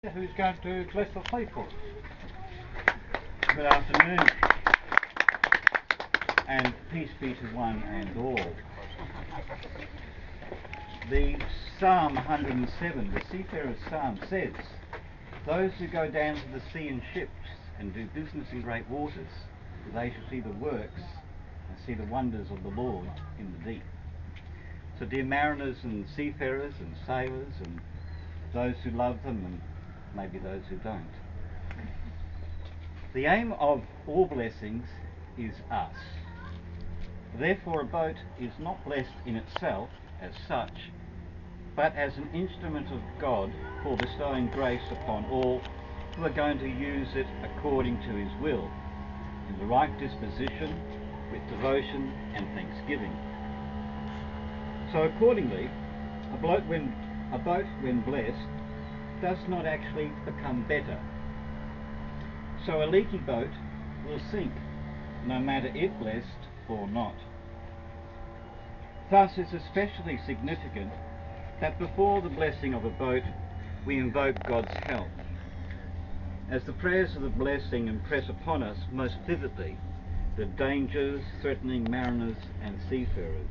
Who's going to bless the faithful? Good afternoon, and peace be to one and all. The Psalm 107, the Seafarers' Psalm, says, "Those who go down to the sea in ships and do business in great waters, they shall see the works and see the wonders of the Lord in the deep." So dear mariners and seafarers and sailors and those who love them and maybe those who don't, the aim of all blessings is us. Therefore a boat is not blessed in itself as such, but as an instrument of God for bestowing grace upon all who are going to use it according to his will, in the right disposition, with devotion and thanksgiving. So accordingly, a boat when blessed does not actually become better. So a leaky boat will sink, no matter if blessed or not. Thus it's especially significant that before the blessing of a boat we invoke God's help, as the prayers of the blessing impress upon us most vividly the dangers threatening mariners and seafarers.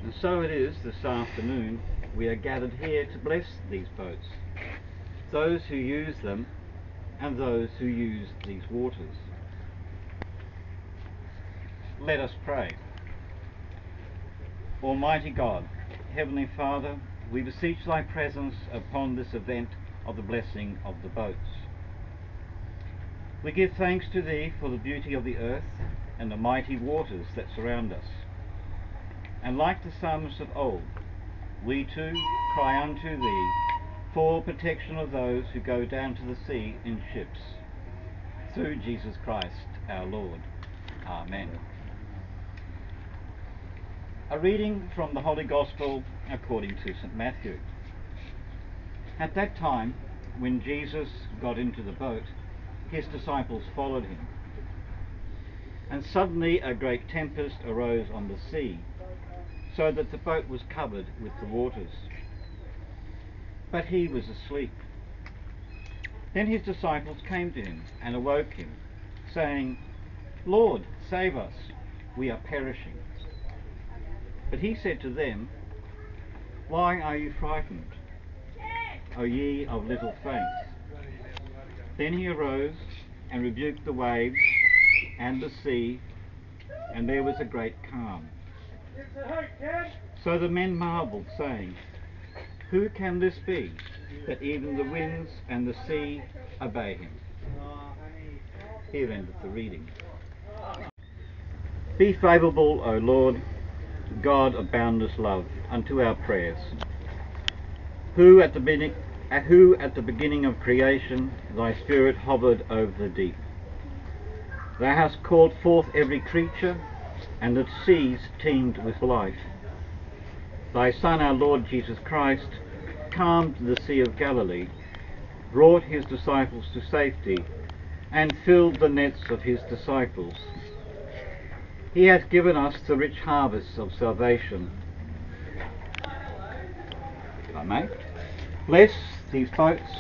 And so it is this afternoon we are gathered here to bless these boats, those who use them and those who use these waters. Let us pray. Almighty God, Heavenly Father, we beseech thy presence upon this event of the blessing of the boats. We give thanks to thee for the beauty of the earth and the mighty waters that surround us. And like the psalmists of old, we too cry unto thee for protection of those who go down to the sea in ships. Through Jesus Christ our Lord. Amen. A reading from the Holy Gospel according to St. Matthew. At that time, when Jesus got into the boat, his disciples followed him. And suddenly a great tempest arose on the sea, so that the boat was covered with the waters. But he was asleep. Then his disciples came to him and awoke him, saying, "Lord, save us, we are perishing." But he said to them, "Why are you frightened, O ye of little faith?" Then he arose and rebuked the waves and the sea, and there was a great calm. So the men marveled, saying, "Who can this be, that even the winds and the sea obey him?" Here endeth the reading. Be favourable, O Lord, God of boundless love, unto our prayers, who at the beginning of creation thy Spirit hovered over the deep. Thou hast called forth every creature, and the seas teemed with life. Thy Son, our Lord Jesus Christ, calmed the Sea of Galilee, brought his disciples to safety, and filled the nets of his disciples. He hath given us the rich harvests of salvation. If I may, bless these boats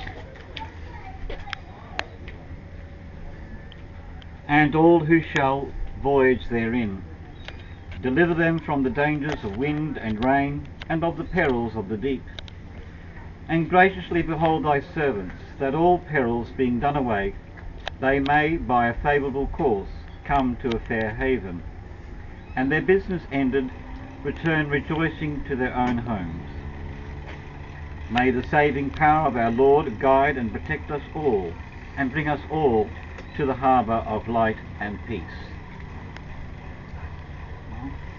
and all who shall voyage therein. Deliver them from the dangers of wind and rain, and of the perils of the deep. And graciously behold thy servants, that all perils being done away, they may by a favourable course come to a fair haven, and their business ended, return rejoicing to their own homes. May the saving power of our Lord guide and protect us all, and bring us all to the harbour of light and peace.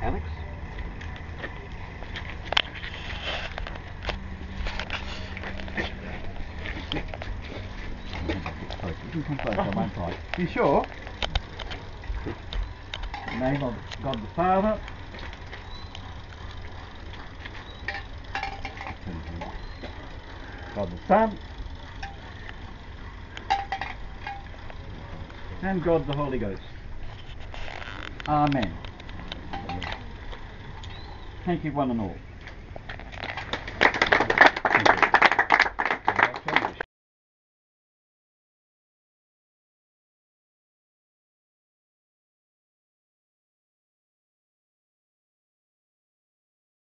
Alex? You sure? In the name of God the Father, God the Son, and God the Holy Ghost. Amen. Thank you one and all. Thank you.